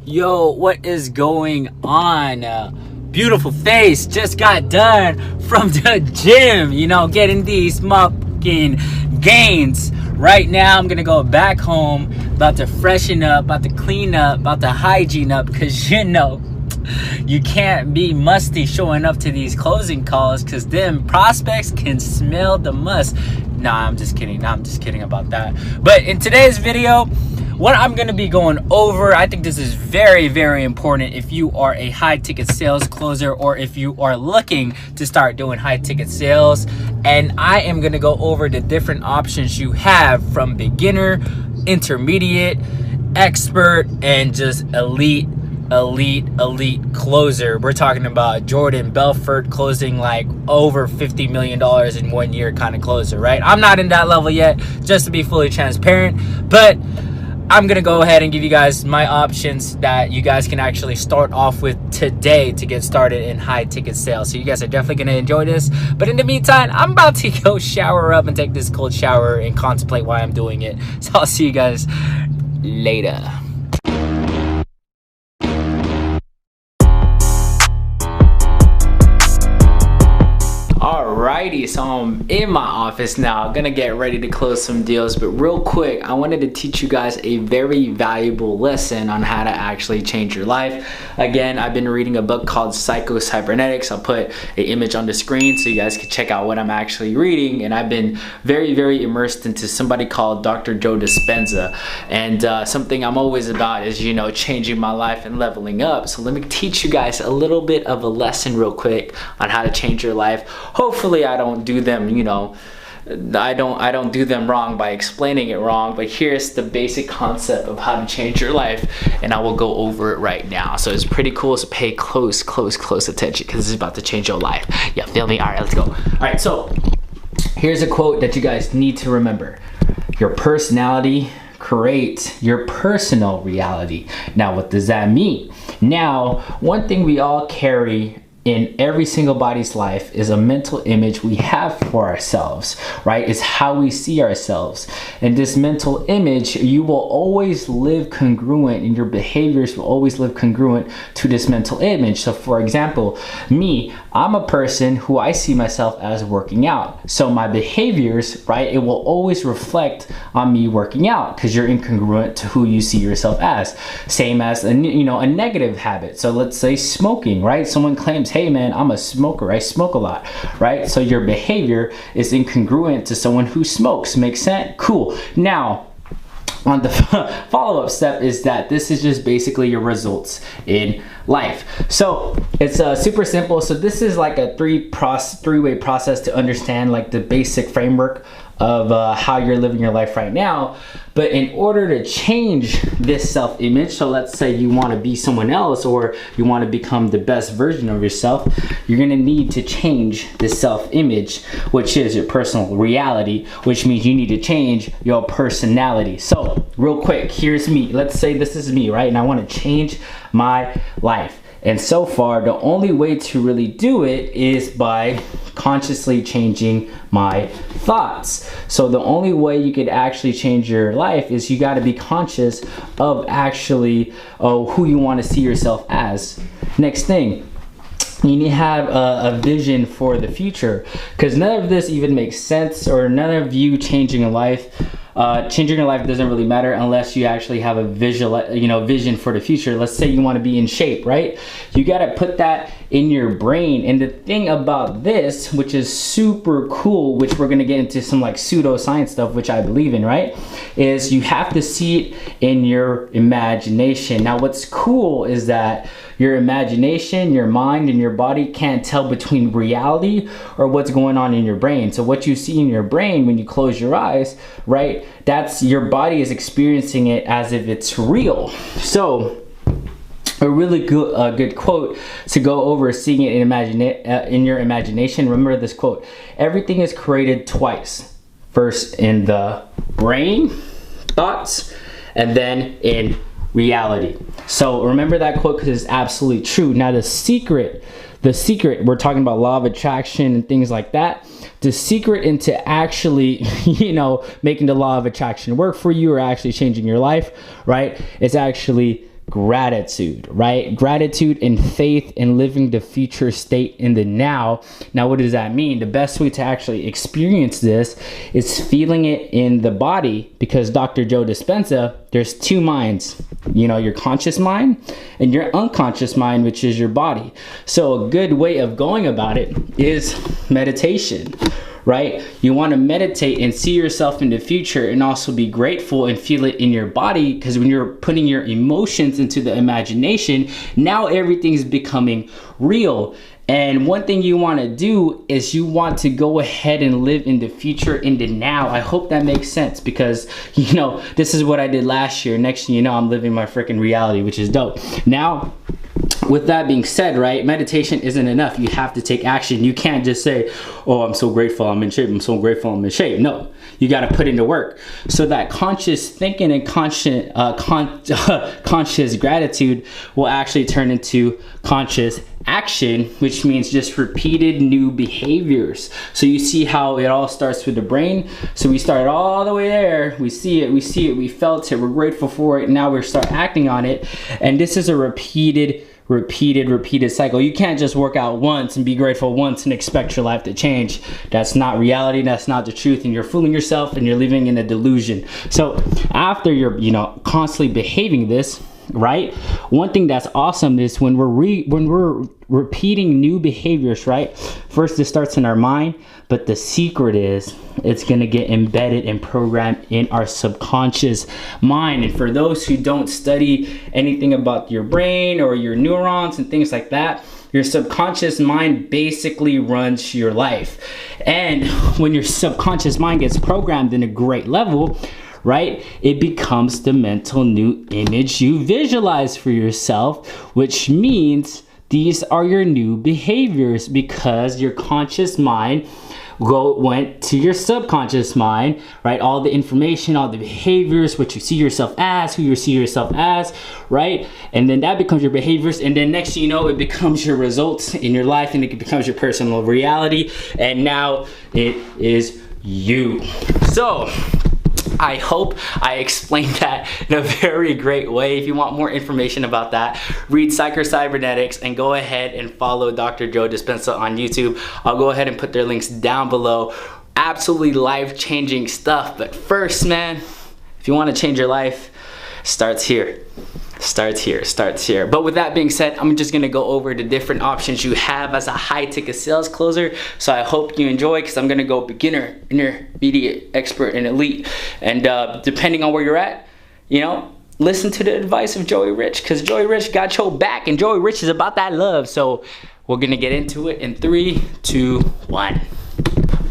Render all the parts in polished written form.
Yo, what is going on? Beautiful face, just got done from the gym, getting these fucking gains. Right now, I'm gonna go back home, about to freshen up, about to clean up, about to hygiene up, because you can't be musty showing up to these closing calls, because them prospects can smell the must. Nah, I'm just kidding about that. But in today's video, what I'm going to be going over, I think this is very, very important if you are a high ticket sales closer or if you are looking to start doing high ticket sales. And I am going to go over the different options you have from beginner, intermediate, expert, and just elite closer. We're talking about Jordan Belfort closing like over $50 million in 1 year kind of closer, right? I'm not in that level yet, just to be fully transparent, but I'm gonna go ahead and give you guys my options that you guys can actually start off with today to get started in high ticket sales. So you guys are definitely gonna enjoy this. But in the meantime, I'm about to go shower up and take this cold shower and contemplate why I'm doing it. So I'll see you guys later. Alrighty, so I'm in my office now, gonna get ready to close some deals, but real quick, I wanted to teach you guys a very valuable lesson on how to actually change your life. Again, I've been reading a book called Psycho Cybernetics. I'll put an image on the screen so you guys can check out what I'm actually reading, and I've been very, very immersed into somebody called Dr. Joe Dispenza, and something I'm always about is, changing my life and leveling up. So let me teach you guys a little bit of a lesson real quick on how to change your life. Hopefully I don't do them, I don't do them wrong by explaining it wrong, but here's the basic concept of how to change your life, and I will go over it right now. So it's pretty cool, so pay close attention, because it's about to change your life. Yeah, feel me? All right, let's go. All right, so here's a quote that you guys need to remember. Your personality creates your personal reality. Now, what does that mean? Now, one thing we all carry in every single body's life is a mental image we have for ourselves, right? It's how we see ourselves. And this mental image, you will always live congruent, and your behaviors will always live congruent to this mental image. So for example, me, I'm a person who I see myself as working out. So my behaviors, right, it will always reflect on me working out, because you're incongruent to who you see yourself as. Same as a negative habit. So let's say smoking, right? Someone claims, hey man, I'm a smoker, I smoke a lot, right? So your behavior is incongruent to someone who smokes. Make sense? Cool. Now, on the follow-up step is that this is just basically your results in life. So it's super simple. So this is like a three-way process to understand like the basic framework of how you're living your life right now. But in order to change this self-image, so let's say you want to be someone else, or you want to become the best version of yourself, you're going to need to change this self-image, which is your personal reality, which means you need to change your personality. So real quick, here's me. Let's say this is me, right? And I want to change my life. And so far, the only way to really do it is by consciously changing my thoughts. So the only way you could actually change your life is you got to be conscious of actually who you want to see yourself as. Next thing, you need to have a vision for the future, because none of this even makes sense, or none of you changing your life doesn't really matter unless you actually have a vision for the future. Let's say you want to be in shape, right? You got to put that in your brain. And the thing about this, which is super cool, which we're going to get into some like pseudoscience stuff, which I believe in, right, is you have to see it in your imagination. Now, what's cool is that your imagination, your mind, and your body can't tell between reality or what's going on in your brain. So what you see in your brain when you close your eyes, right, that's your body is experiencing it as if it's real. So a really good quote to go over seeing it in your imagination. Remember this quote: everything is created twice. First in the brain, thoughts, and then in reality. So remember that quote, because it's absolutely true. Now the secret, we're talking about law of attraction and things like that. The secret into actually, making the law of attraction work for you, or actually changing your life, right? It's actually gratitude, right? Gratitude and faith in living the future state in the now. Now, what does that mean? The best way to actually experience this is feeling it in the body, because Dr. Joe Dispenza, there's two minds, you know, your conscious mind and your unconscious mind, which is your body. So a good way of going about it is meditation, right? You want to meditate and see yourself in the future, and also be grateful and feel it in your body, because when you're putting your emotions into the imagination, now everything's becoming real. And one thing you want to do is you want to go ahead and live in the future, in the now. I hope that makes sense, because, you know, this is what I did last year. Next thing you know, I'm living my freaking reality, which is dope. Now, with that being said, right, meditation isn't enough. You have to take action. You can't just say, oh, I'm so grateful I'm in shape. I'm so grateful I'm in shape. No, you got to put into work. So that conscious thinking and conscious gratitude will actually turn into conscious action, which means just repeated new behaviors. So you see how it all starts with the brain. So we started all the way there. We see it, we felt it, we're grateful for it. Now we start acting on it. And this is a repeated cycle. You can't just work out once and be grateful once and expect your life to change. That's not reality. That's not the truth. And you're fooling yourself, and you're living in a delusion. So after you're, you know, constantly behaving this, right? One thing that's awesome is when we're repeating new behaviors, right? First, it starts in our mind, but the secret is it's going to get embedded and programmed in our subconscious mind. And for those who don't study anything about your brain or your neurons and things like that, your subconscious mind basically runs your life. And when your subconscious mind gets programmed in a great level, right, it becomes the mental new image you visualize for yourself, which means these are your new behaviors, because your conscious mind went to your subconscious mind, right? All the information, all the behaviors, what you see yourself as, who you see yourself as, right? And then that becomes your behaviors, and then next thing you know, it becomes your results in your life, and it becomes your personal reality, and now it is you. So I hope I explained that in a very great way. If you want more information about that, read Psycho-Cybernetics and go ahead and follow Dr. Joe Dispenza on YouTube. I'll go ahead and put their links down below. Absolutely life-changing stuff. But first, man, if you want to change your life, starts here. Starts here. But with that being said, I'm just gonna go over the different options you have as a high ticket sales closer. So I hope you enjoy, because I'm gonna go beginner, intermediate, expert, and elite. And depending on where you're at, you know, listen to the advice of Joey Rich, because Joey Rich got your back, and Joey Rich is about that love. So we're gonna get into it in 3, 2, 1.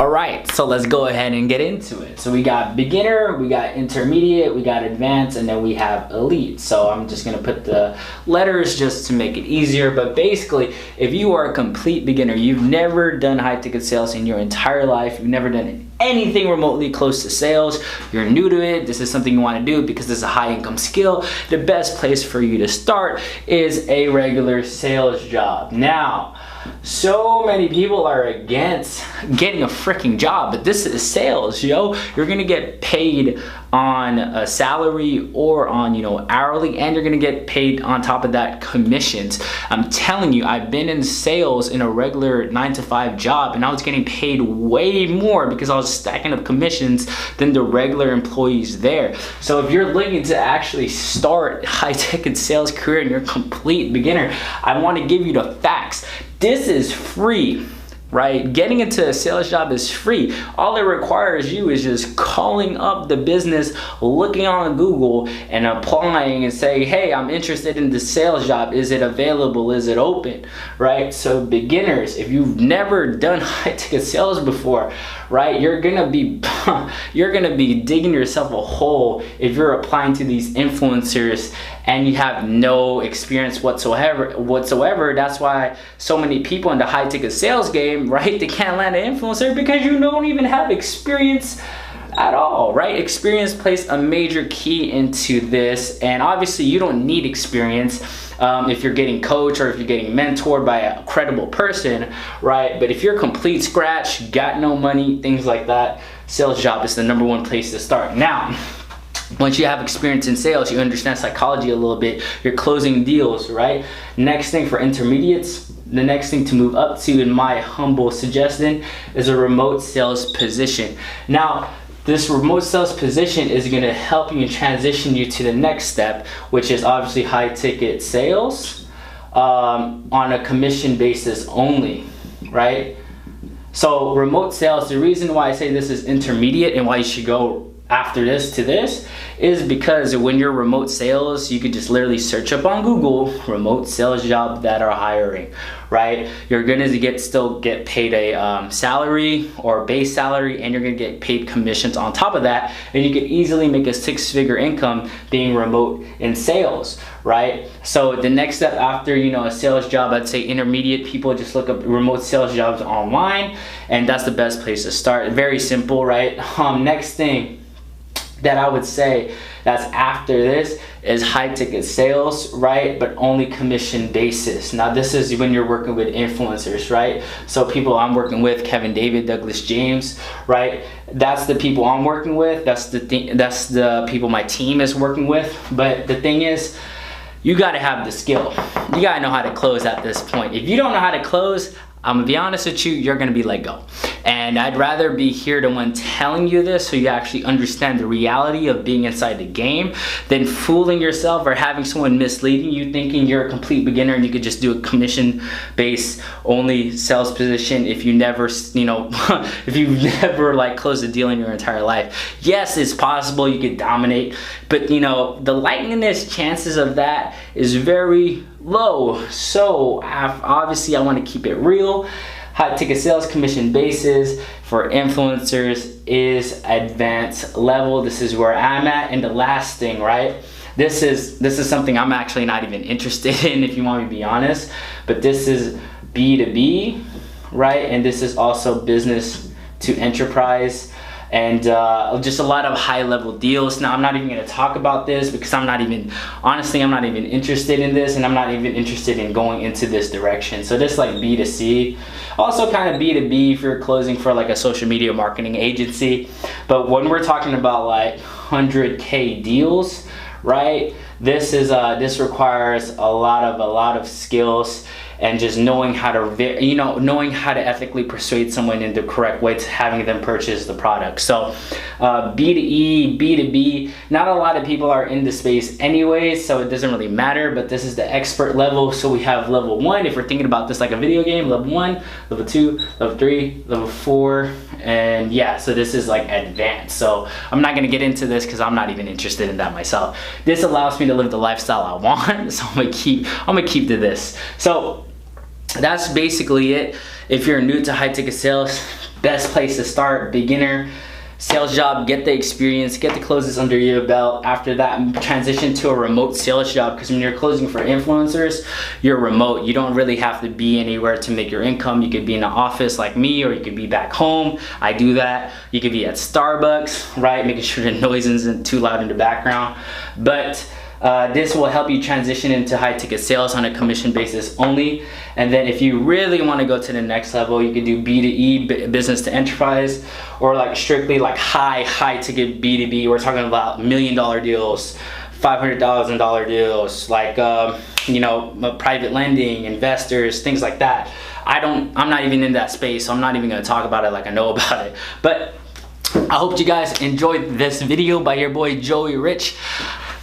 All right, so let's go ahead and get into it. So we got beginner, we got intermediate, we got advanced, and then we have elite. So I'm just gonna put the letters just to make it easier. But basically, if you are a complete beginner, you've never done high ticket sales in your entire life, you've never done anything remotely close to sales, you're new to it, this is something you want to do because this is a high income skill, the best place for you to start is a regular sales job. Now, so many people are against getting a freaking job, but this is sales, yo. You're gonna get paid on a salary or on, you know, hourly, and you're gonna get paid on top of that commissions. I'm telling you, I've been in sales in a regular 9-to-5 job, and I was getting paid way more because I was stacking up commissions than the regular employees there. So if you're looking to actually start a high ticket sales career and you're a complete beginner, I want to give you the facts. This is free, right? Getting into a sales job is free. All it requires you is just calling up the business, looking on Google and applying and say, hey, I'm interested in the sales job. Is it available? Is it open? Right? So beginners, if you've never done high ticket sales before, right, you're gonna be digging yourself a hole if you're applying to these influencers and you have no experience whatsoever. That's why so many people in the high ticket sales game, right, they can't land an influencer, because you don't even have experience at all, right? Experience plays a major key into this, and obviously you don't need experience if you're getting coached or if you're getting mentored by a credible person, right? But if you're complete scratch, got no money, things like that, sales job is the #1 place to start. Now, Once you have experience in sales, you understand psychology a little bit, you're closing deals, right? Next thing for intermediates, the next thing to move up to, in my humble suggestion, is a remote sales position. Now, this remote sales position is going to help you and transition you to the next step, which is obviously high ticket sales on a commission basis only, right? So remote sales, the reason why I say this is intermediate and why you should go after this to this is because when you're remote sales, you could just literally search up on Google remote sales jobs that are hiring, right? You're gonna still get paid a salary or base salary, and you're gonna get paid commissions on top of that, and you could easily make a 6-figure income being remote in sales, right? So the next step after, you know, a sales job, I'd say intermediate people just look up remote sales jobs online, and that's the best place to start. Very simple, right? Next thing that I would say that's after this is high ticket sales, right? But only commission basis. Now this is when you're working with influencers, right? So people I'm working with, Kevin David, Douglas James, right? That's the people I'm working with. That's the people my team is working with. But the thing is, you gotta have the skill. You gotta know how to close at this point. If you don't know how to close, I'm gonna be honest with you, you're gonna be let go. And I'd rather be here the one telling you this so you actually understand the reality of being inside the game than fooling yourself or having someone misleading you thinking you're a complete beginner and you could just do a commission-based only sales position if you never, you know, if you've never like closed a deal in your entire life. Yes, it's possible you could dominate, but you know, the likeliness chances of that is very low. So obviously I want to keep it real. High ticket sales commission basis for influencers is advanced level. This is where I'm at. And the last thing, right? This is something I'm actually not even interested in, if you want me to be honest, but this is B2B, right? And this is also business to enterprise. And just a lot of high level deals. Now I'm not even gonna talk about this because honestly, I'm not even interested in this, and I'm not even interested in going into this direction. So this like B2C, also kind of B2B if you're closing for like a social media marketing agency. But when we're talking about like 100K deals, right? This requires a lot of skills and just knowing how to, knowing how to ethically persuade someone in the correct way to having them purchase the product. So B2E, B2B, not a lot of people are in the space anyway, so it doesn't really matter, but this is the expert level. So we have level 1, if we're thinking about this like a video game, level 1, level 2, level 3, level 4, and yeah, so this is like advanced. So I'm not gonna get into this because I'm not even interested in that myself. This allows me to live the lifestyle I want, so I'm gonna keep to this. So that's basically it. If you're new to high ticket sales, best place to start, beginner sales job, get the experience, get the closes under your belt. After that, transition to a remote sales job, because when you're closing for influencers, you're remote. You don't really have to be anywhere to make your income. You could be in an office like me, or you could be back home. I do that. You could be at Starbucks, right? Making sure the noise isn't too loud in the background. But this will help you transition into high ticket sales on a commission basis only. And then if you really want to go to the next level, you can do B2E, business to enterprise, or like strictly like high ticket B2B. We're talking about $1 million deals, $500,000 deals, like private lending, investors, things like that. I'm not even in that space, so I'm not even going to talk about it like I know about it. But I hope you guys enjoyed this video by your boy Joey Rich.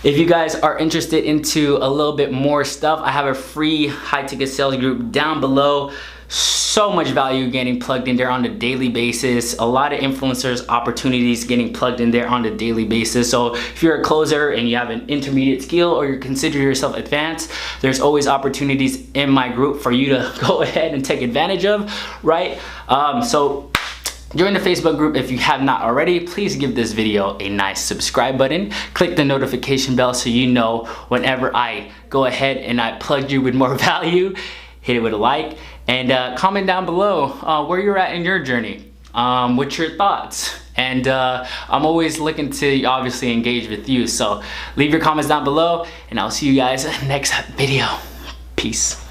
If you guys are interested into a little bit more stuff, I have a free high ticket sales group down below. So much value getting plugged in there on a daily basis. A lot of influencers opportunities getting plugged in there on a daily basis. So if you're a closer and you have an intermediate skill, or you consider yourself advanced, there's always opportunities in my group for you to go ahead and take advantage of, right? So join the Facebook group if you have not already. Please give this video a nice subscribe button. Click the notification bell so you know whenever I go ahead and I plug you with more value. Hit it with a like, and comment down below where you're at in your journey. What's your thoughts? And I'm always looking to obviously engage with you. So leave your comments down below, and I'll see you guys next video. Peace.